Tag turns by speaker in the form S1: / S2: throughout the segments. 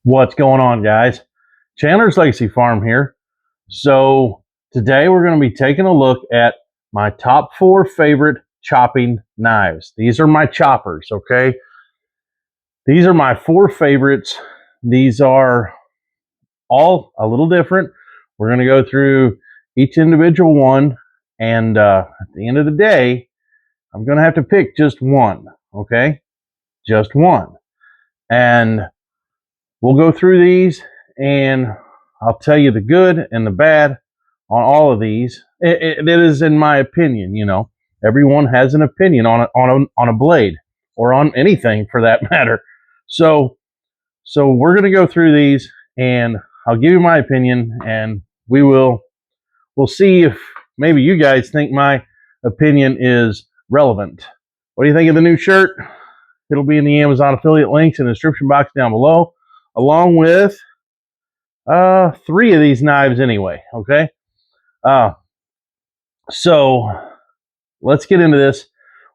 S1: What's going on, guys? Chandler's Legacy Farm here. So today we're going to be taking a look at my top 4 favorite chopping knives. These are my choppers, okay? These are my 4 favorites. These are all a little different. We're going to go through each individual one, and at the end of the day, I'm going to have to pick just one, okay? Just one. And we'll go through these and I'll tell you the good and the bad on all of these. It is in my opinion, you know. Everyone has an opinion on a blade or on anything for that matter. So we're going to go through these and I'll give you my opinion, and we'll see if maybe you guys think my opinion is relevant. What do you think of the new shirt? It'll be in the Amazon affiliate links in the description box down below, along with 3 of these knives anyway, okay? So let's get into this.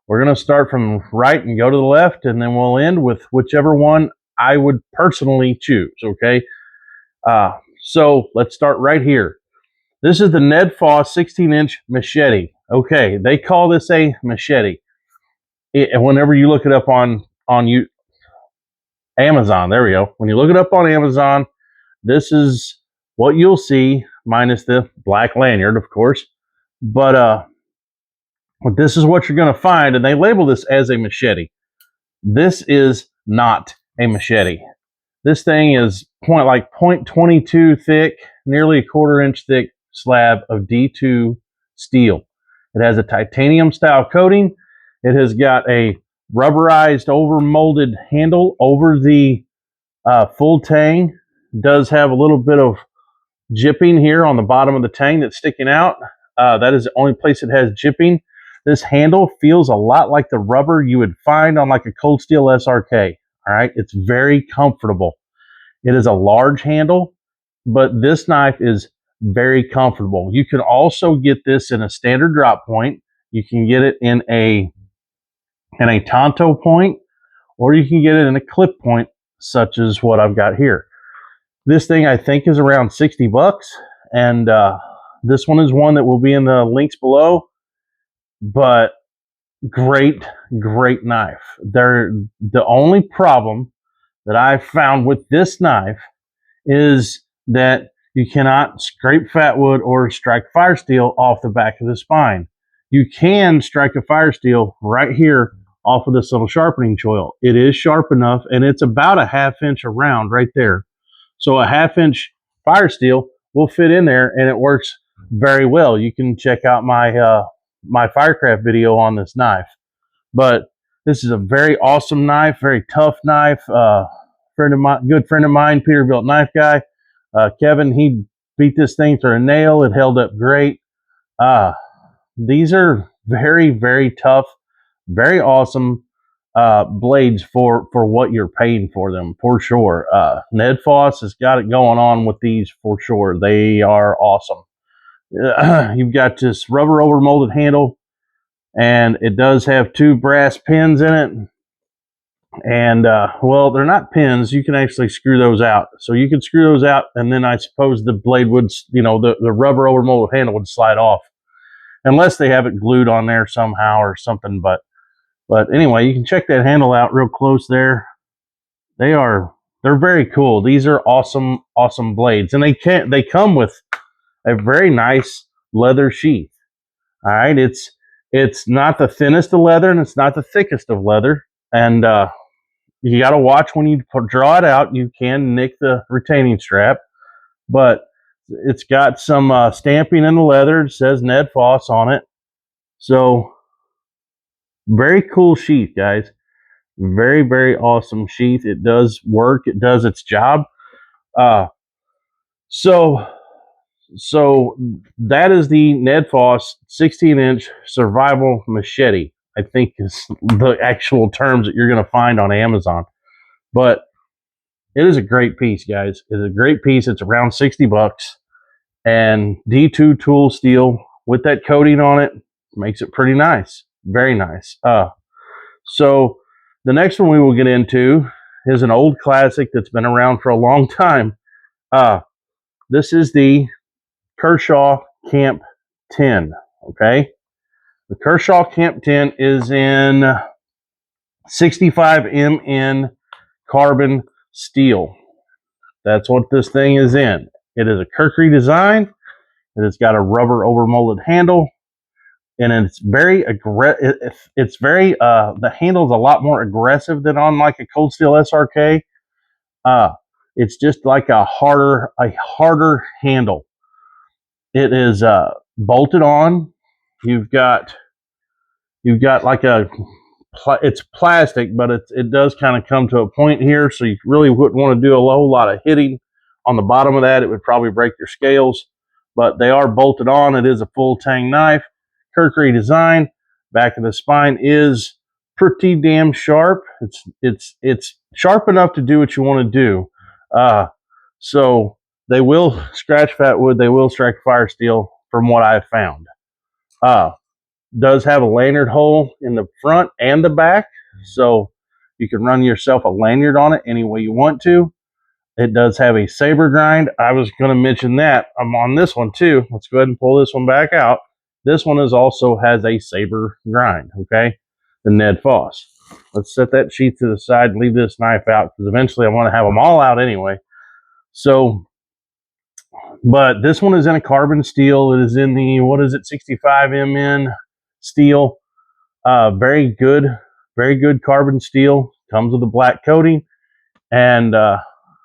S1: We're going to start from right and go to the left, and then we'll end with whichever one I would personally choose, okay? So let's start right here. This is the Ned Foss 16-inch machete. Okay, they call this a machete. And whenever you look it up on Amazon, there we go. When you look it up on Amazon, this is what you'll see, minus the black lanyard, of course. But this is what you're going to find, and they label this as a machete. This is not a machete. This thing is like 0.22 thick, nearly a 1/4 inch thick slab of D2 steel. It has a titanium style coating. It has got a rubberized over molded handle over the full tang. It does have a little bit of jipping here on the bottom of the tang that's sticking out. That is the only place it has jipping. This handle feels a lot like the rubber you would find on like a cold steel SRK. All right, it's very comfortable. It is a large handle, but this knife is very comfortable. You can also get this in a standard drop point. You can get it in a tanto point, or you can get it in a clip point, such as what I've got here. This thing I think is around 60 bucks, and this one is one that will be in the links below. But great knife. The only problem that I've found with this knife is that you cannot scrape fat wood or strike fire steel off the back of the spine. You can strike a fire steel right here off of this little sharpening choil. It is sharp enough, and it's about a 1/2 inch around right there. So a 1/2 inch fire steel will fit in there, and it works very well. You can check out my my Firecraft video on this knife. But this is a very awesome knife, very tough knife. Good friend of mine, Peterbilt knife guy, Kevin, he beat this thing through a nail. It held up great. These are very tough, very awesome blades for what you're paying for them, for sure. Ned Foss has got it going on with these for sure. They are awesome. You've got this rubber over molded handle, and it does have 2 brass pins in it. And well, they're not pins. You can actually screw those out. So you can screw those out, and then I suppose the blade would, you know, the rubber over molded handle would slide off, unless they have it glued on there somehow or something. But anyway, you can check that handle out real close there. They're very cool. These are awesome blades, and they come with a very nice leather sheath. All right, it's not the thinnest of leather, and it's not the thickest of leather, and you got to watch when you draw it out. You can nick the retaining strap, but it's got some stamping in the leather. It says Ned Foss on it. So very cool sheath, guys. Very awesome sheath. It does work. It does its job. So that is the Ned Foss 16-inch survival machete, I think is the actual terms that you're going to find on Amazon. But it is a great piece, guys. It's a great piece. It's around 60 bucks. And D2 tool steel with that coating on it makes it pretty nice. Very nice. So the next one we will get into is an old classic that's been around for a long time. This is the Kershaw Camp 10, okay? The Kershaw Camp 10 is in 65 MN carbon steel. That's what this thing is in. It is a Kukri design. It has got a rubber overmolded handle, and it's very aggressive. It's very the handle's a lot more aggressive than on like a cold steel SRK. It's just like a harder handle. It is bolted on. You've got like it's plastic, but it does kind of come to a point here, so you really wouldn't want to do a whole lot of hitting on the bottom of that. It would probably break your scales, but they are bolted on. It is a full tang knife, Kukri design. Back of the spine is pretty damn sharp. It's sharp enough to do what you want to do. So they will scratch fat wood. They will strike fire steel, from what I've found. Does have a lanyard hole in the front and the back, so you can run yourself a lanyard on it any way you want to. It does have a saber grind. I was going to mention that. I'm on this one too. Let's go ahead and pull this one back out. This one also has a saber grind, okay? The Ned Foss. Let's set that sheath to the side and leave this knife out, because eventually I want to have them all out anyway. So, but this one is in a carbon steel. It is in the, what is it, 65 MN steel. Very good carbon steel. Comes with a black coating, and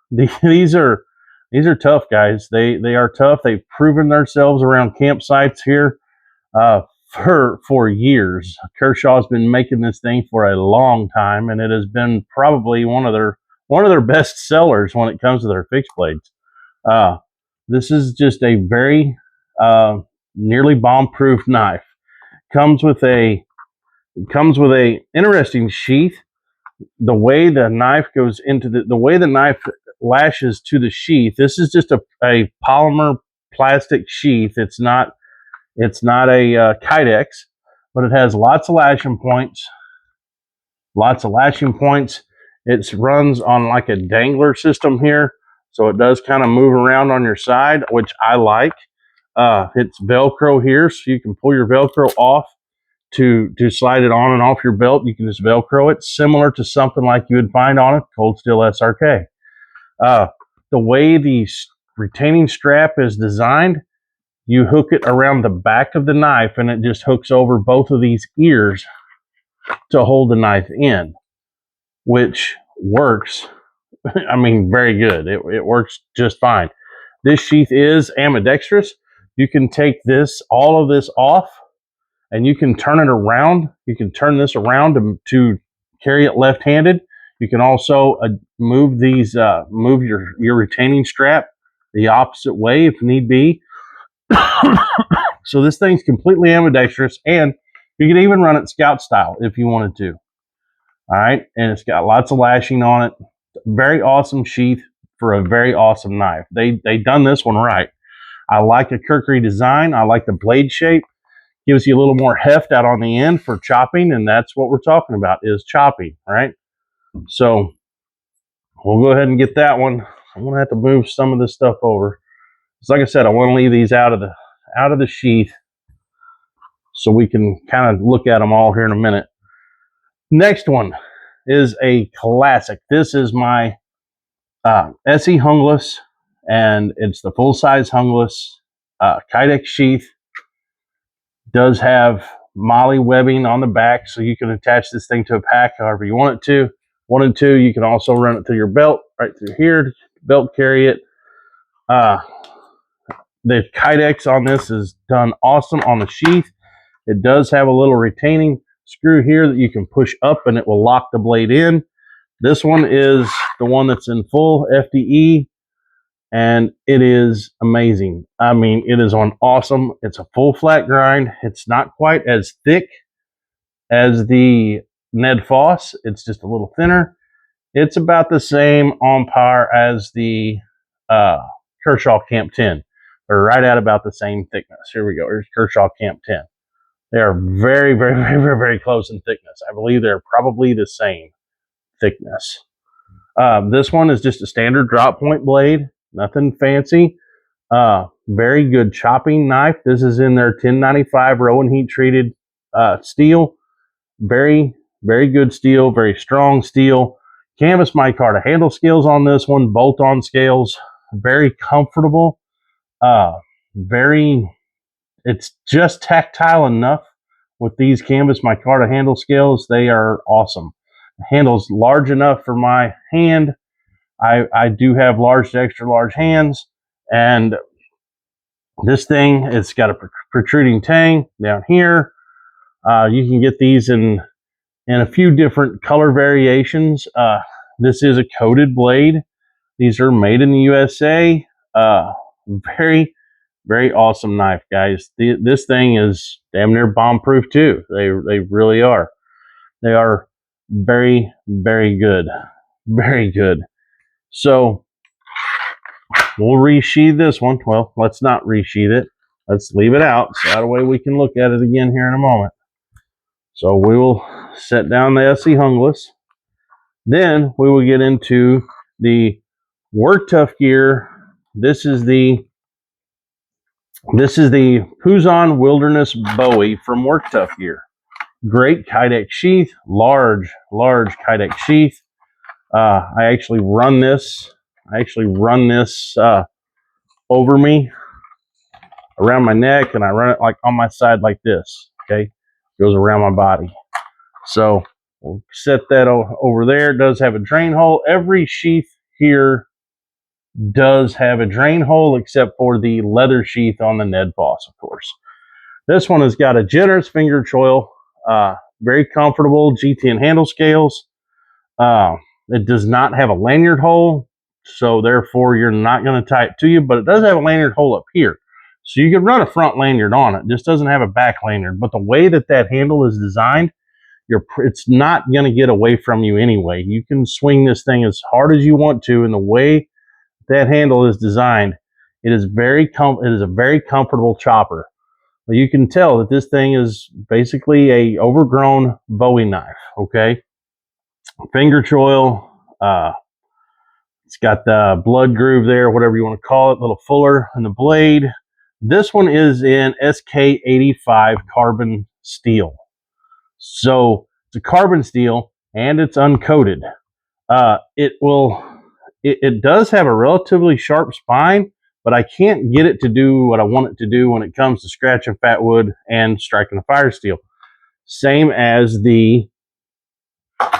S1: these are tough, guys. They are tough. They've proven themselves around campsites here for years. Kershaw's been making this thing for a long time, and it has been probably one of their best sellers when it comes to their fixed blades. This is just a very nearly bomb-proof knife. Comes with a interesting sheath. The way the knife goes into the way the knife lashes to the sheath. This is just a polymer plastic sheath. It's not a Kydex, but it has lots of lashing points. It runs on like a dangler system here, so it does kind of move around on your side, which I like. It's Velcro here, so you can pull your Velcro off to slide it on and off your belt. You can just Velcro it, similar to something like you would find on a cold steel SRK. The way the retaining strap is designed, you hook it around the back of the knife, and it just hooks over both of these ears to hold the knife in, which works. I mean, very good. It works just fine. This sheath is ambidextrous. You can take all of this off, and you can turn it around. You can turn this around to carry it left-handed. You can also move your retaining strap the opposite way if need be. So this thing's completely ambidextrous, and you can even run it scout style if you wanted to. All right, and it's got lots of lashing on it. Very awesome sheath for a very awesome knife. They done this one right. I like a Kukri design. I like the blade shape. Gives you a little more heft out on the end for chopping, and that's what we're talking about, is chopping, right? So we'll go ahead and get that one. I'm gonna have to move some of this stuff over. So like I said, I want to leave these out of the sheath so we can kind of look at them all here in a minute. Next one is a classic. This is my Esee Junglas, and it's the full-size Junglas Kydex sheath. Does have molly webbing on the back, so you can attach this thing to a pack however you want it to. Wanted to, you can also run it through your belt, right through here, belt carry it. The Kydex on this is done awesome on the sheath. It does have a little retaining screw here that you can push up, and it will lock the blade in. This one is the one that's in full FDE, and it is amazing. I mean, it is on awesome. It's a full flat grind. It's not quite as thick as the Ned Foss. It's just a little thinner. It's about the same on par as the Kershaw Camp 10. They're right at about the same thickness. Here we go. Here's Kershaw Camp 10. They are very, very, very, very, very close in thickness. I believe they're probably the same thickness. This one is just a standard drop point blade, nothing fancy. Very good chopping knife. This is in their 1095 Rowan heat treated steel. Very, very good steel, very strong steel. Canvas micarta handle scales on this one, bolt-on scales, very comfortable. Very, it's just tactile enough with these canvas micarta handle scales. They are awesome. The handle's large enough for my hand. I do have large to extra large hands, and this thing, it's got a protruding tang down here. You can get these in a few different color variations. This is a coated blade. These are made in the USA. Very, very awesome knife, guys. This thing is damn near bomb-proof too. They really are. They are very, very good. Very good. So we'll resheathe this one. Well, let's not resheathe it. Let's leave it out so that way we can look at it again here in a moment. So we will set down the Esee JUNGLAS. Then we will get into the Work Tough gear. This is the Puzon Wilderness Bowie from Work Tough Gear. Great Kydex sheath, large Kydex sheath. I actually run this. Over me, around my neck, and I run it like on my side like this. Okay, goes around my body. So we'll set that over there. It does have a drain hole. Every sheath here does have a drain hole except for the leather sheath on the Ned Foss, of course. This one has got a generous finger choil, very comfortable G10 handle scales. It does not have a lanyard hole, so therefore you're not going to tie it to you, but it does have a lanyard hole up here. So you can run a front lanyard on it. It just doesn't have a back lanyard. But the way that handle is designed, it's not going to get away from you anyway. You can swing this thing as hard as you want to, and the way that handle is designed, it is a very comfortable chopper. But you can tell that this thing is basically a overgrown Bowie knife. Okay, finger choil. It's got the blood groove there, whatever you want to call it, a little fuller in the blade. This one is in SK85 carbon steel. So it's a carbon steel and it's uncoated. It does have a relatively sharp spine, but I can't get it to do what I want it to do when it comes to scratching fat wood and striking a fire steel. Same as the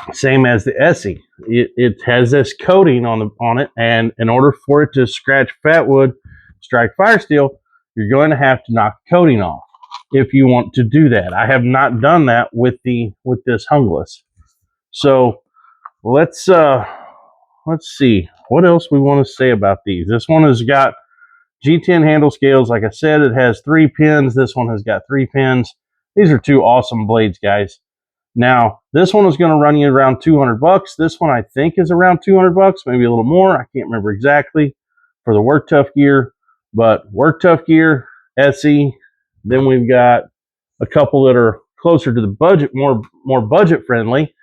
S1: Esee. It has this coating on it, and in order for it to scratch fat wood, strike fire steel, you're going to have to knock the coating off if you want to do that. I have not done that with this JUNGLAS. So let's see what else we want to say about these. This one has got G10 handle scales. Like I said, it has 3 pins. This one has got 3 pins. These are 2 awesome blades, guys. Now, this one is going to run you around 200 bucks. This one I think is around 200 bucks, maybe a little more. I can't remember exactly for the Work Tough gear, but Work Tough gear, Esee. Then we've got a couple that are closer to the budget, more budget friendly.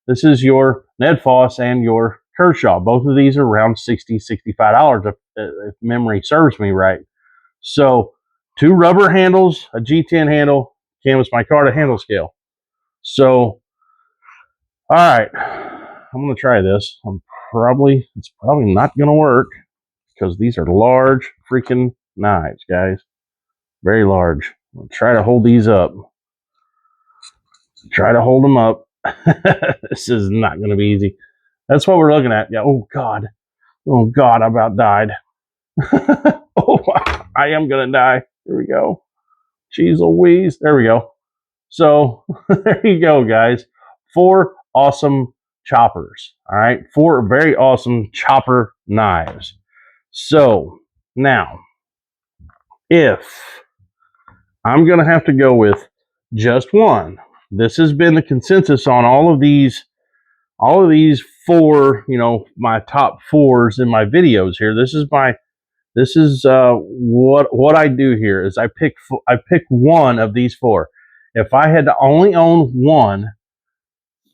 S1: This is your Ned Foss and your Kershaw. Both of these are around $60, $65 if memory serves me right. So 2 rubber handles, a G10 handle, canvas micarta handle scale. So, all right, I'm going to try this. It's probably not going to work because these are large freaking knives, guys. Very large. I'll try to hold these up. Try to hold them up. This is not going to be easy. That's what we're looking at. Yeah. Oh God, I about died. Oh, I am going to die. Here we go. Jeez Louise. There we go. So there you go, guys. 4 awesome choppers. All right, 4 very awesome chopper knives. So now, if I'm going to have to go with just one, this has been the consensus on all of these 4, my top 4s in my videos here. This is what I do here is I pick one of these 4. If I had to only own one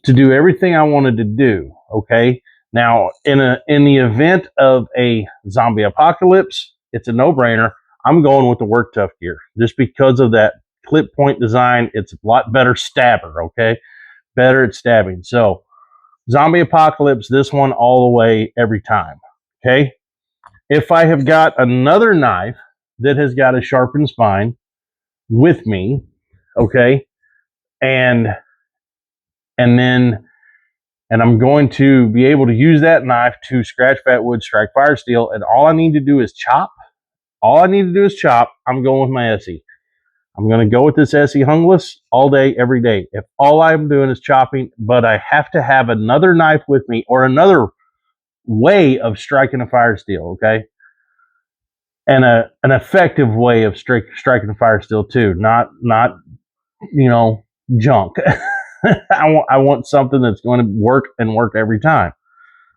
S1: to do everything I wanted to do, okay, Now, in the event of a zombie apocalypse, it's a no-brainer. I'm going with the work tough gear just because of that clip point design. It's a lot better stabber, okay? Better at stabbing. So, zombie apocalypse, this one all the way every time, okay? If I have got another knife that has got a sharpened spine with me, okay, and then I'm going to be able to use that knife to scratch fat wood, strike fire steel, and all I need to do is chop. All I need to do is chop. I'm going with my Esee. I'm going to go with this Esee Junglas all day, every day. If all I'm doing is chopping, but I have to have another knife with me or another way of striking a fire steel, okay? And an effective way of striking a fire steel too, not junk. I want something that's going to work and work every time.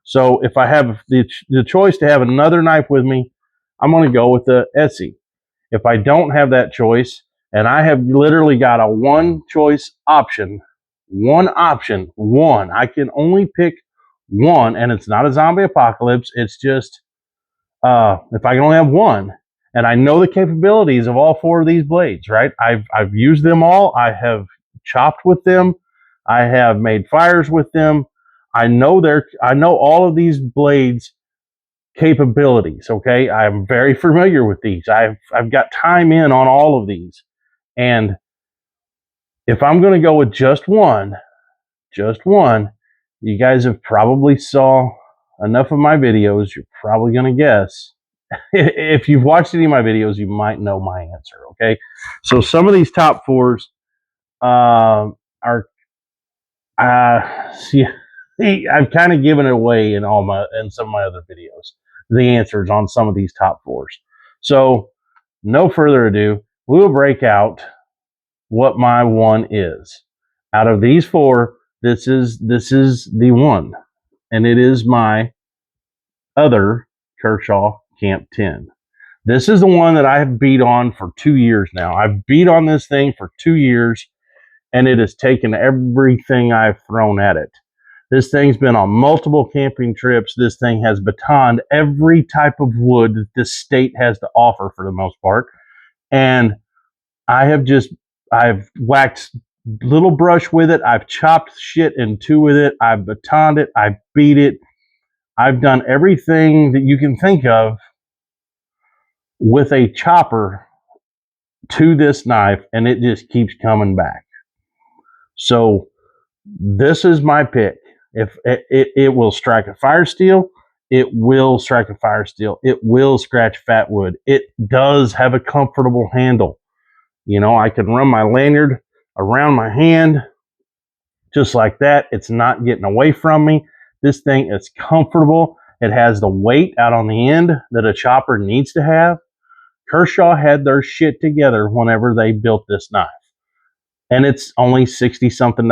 S1: So if I have the choice to have another knife with me, I'm going to go with the Esee. If I don't have that choice, and I have literally got a one choice option, I can only pick one, and it's not a zombie apocalypse. It's just if I can only have one, and I know the capabilities of all four of these blades, right? I've used them all. I have chopped with them. I have made fires with them. I know all of these blades capabilities. Okay, I'm very familiar with these. I've got time in on all of these, and if I'm going to go with just one, you guys have probably saw enough of my videos. You're probably going to guess. If you've watched any of my videos, you might know my answer. Okay, so some of these top fours are see, I've kind of given it away in some of my other videos. The answers on some of these top fours. So, no further ado, we will break out what my one is. Out of these four, this is the one, and it is my other Kershaw Camp 10. This is the one that I have beat on for 2 years now. I've beat on this thing for 2 years, and it has taken everything I've thrown at it. This thing's been on multiple camping trips. This thing has batoned every type of wood that this state has to offer for the most part. And I've waxed little brush with it. I've chopped shit in two with it. I've batoned it. I've beat it. I've done everything that you can think of with a chopper to this knife, and it just keeps coming back. So this is my pick. If it will strike a fire steel, it will strike a fire steel. It will scratch fat wood. It does have a comfortable handle. You know, I can run my lanyard around my hand just like that. It's not getting away from me. This thing is comfortable. It has the weight out on the end that a chopper needs to have. Kershaw had their shit together whenever they built this knife. And it's only $60-something,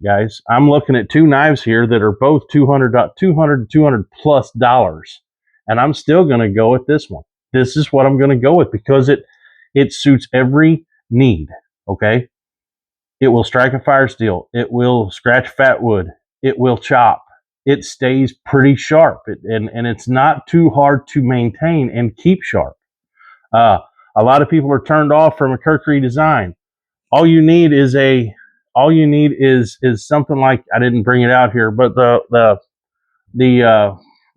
S1: guys. I'm looking at two knives here that are both $200 plus dollars. And I'm still going to go with this one. This is what I'm going to go with because it suits every need, okay? It will strike a fire steel. It will scratch fat wood. It will chop. It stays pretty sharp. And it's not too hard to maintain and keep sharp. A lot of people are turned off from a Kukri design. All you need is something like, I didn't bring it out here, but the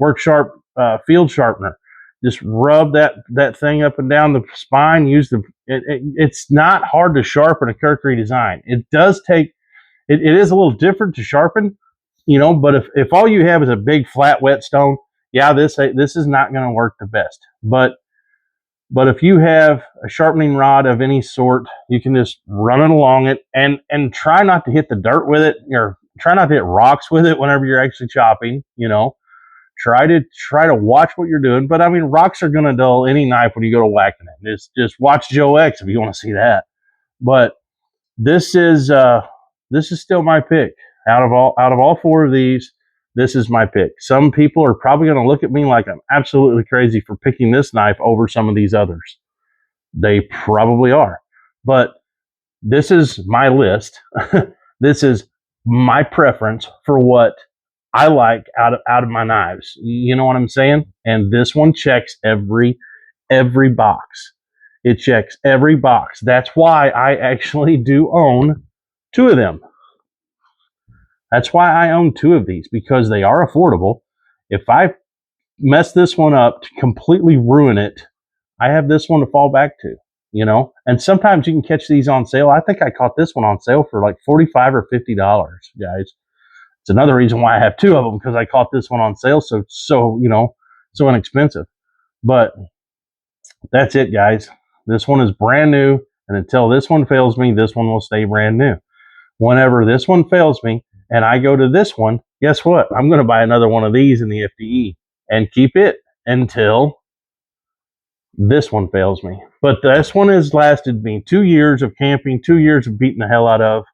S1: Work Sharp field sharpener. Just rub that thing up and down the spine. It's not hard to sharpen a Kukri design. It does take, it is a little different to sharpen, but if all you have is a big flat whetstone, yeah, this is not going to work the best. But if you have a sharpening rod of any sort, you can just run it along it and try not to hit the dirt with it, or try not to hit rocks with it whenever you're actually chopping. Try to watch what you're doing. But I mean, rocks are going to dull any knife when you go to whacking it. Just watch Joe X if you want to see that. But this is still my pick. Out of all four of these, this is my pick. Some people are probably going to look at me like I'm absolutely crazy for picking this knife over some of these others. They probably are. But this is my list. This is my preference for what I like out of my knives. You know what I'm saying? And this one checks every box. It checks every box. That's why I actually do own 2 of them. That's why I own 2 of these, because they are affordable. If I mess this one up to completely ruin it, I have this one to fall back to, you know? And sometimes you can catch these on sale. I think I caught this one on sale for like $45 or $50, guys. It's another reason why I have 2 of them, because I caught this one on sale so you know, so inexpensive. But that's it, guys. This one is brand new, and until this one fails me, this one will stay brand new. Whenever this one fails me and I go to this one, guess what? I'm going to buy another one of these in the FDE and keep it until this one fails me. But this one has lasted me 2 years of camping, 2 years of beating the hell out of,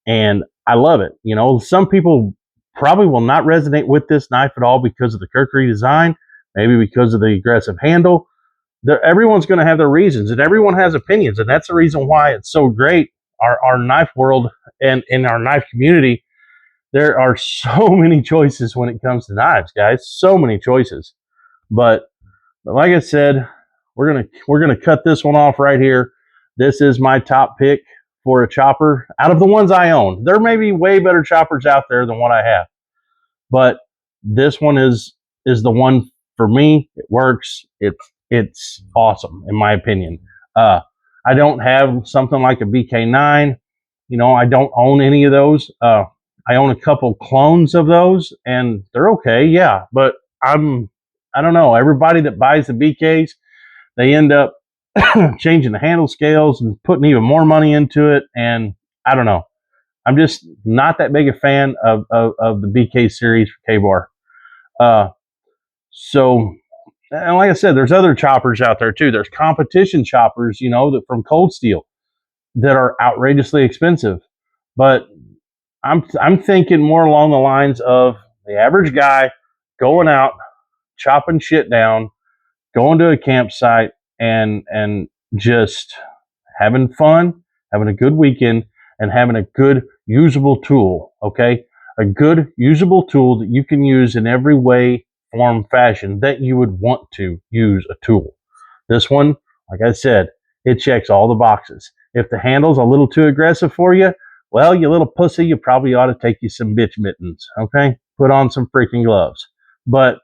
S1: and I love it. You know, some people probably will not resonate with this knife at all because of the Kirkery design, maybe because of the aggressive handle. Everyone's going to have their reasons, and everyone has opinions, and that's the reason why it's so great. Our knife world and in our knife community, there are so many choices when it comes to knives, guys. So many choices. But like I said, we're gonna cut this one off right here. This is my top pick for a chopper out of the ones I own. There may be way better choppers out there than what I have, but this one is the one for me. It works. It's awesome in my opinion. I don't have something like a BK9. You know, I don't own any of those. I own a couple clones of those, and they're okay, yeah. But I don't know. Everybody that buys the BKs, they end up changing the handle scales and putting even more money into it. And I don't know. I'm just not that big a fan of the BK series for K-Bar. So, and like I said, there's other choppers out there too. There's competition choppers, you know, that from Cold Steel that are outrageously expensive. But I'm thinking more along the lines of the average guy going out, chopping shit down, going to a campsite, and just having fun, having a good weekend, and having a good usable tool. Okay, a good usable tool that you can use in every way, form, fashion that you would want to use a tool. This one, like I said, it checks all the boxes. If the handle's a little too aggressive for you, well, you little pussy, you probably ought to take you some bitch mittens, okay? Put on some freaking gloves. But,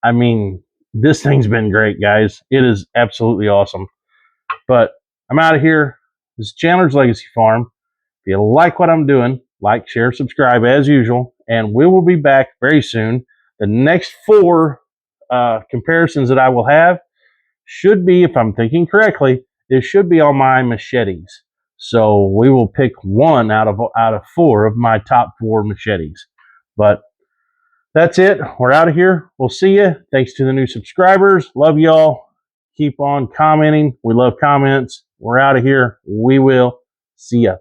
S1: I mean, this thing's been great, guys. It is absolutely awesome. But I'm out of here. This is Chandler's Legacy Farm. If you like what I'm doing, like, share, subscribe as usual, and we will be back very soon. The next 4 comparisons that I will have should be, if I'm thinking correctly, it should be on my machetes. So we will pick one out of 4 of my top 4 machetes. But that's it. We're out of here. We'll see you. Thanks to the new subscribers. Love y'all. Keep on commenting. We love comments. We're out of here. We will see ya.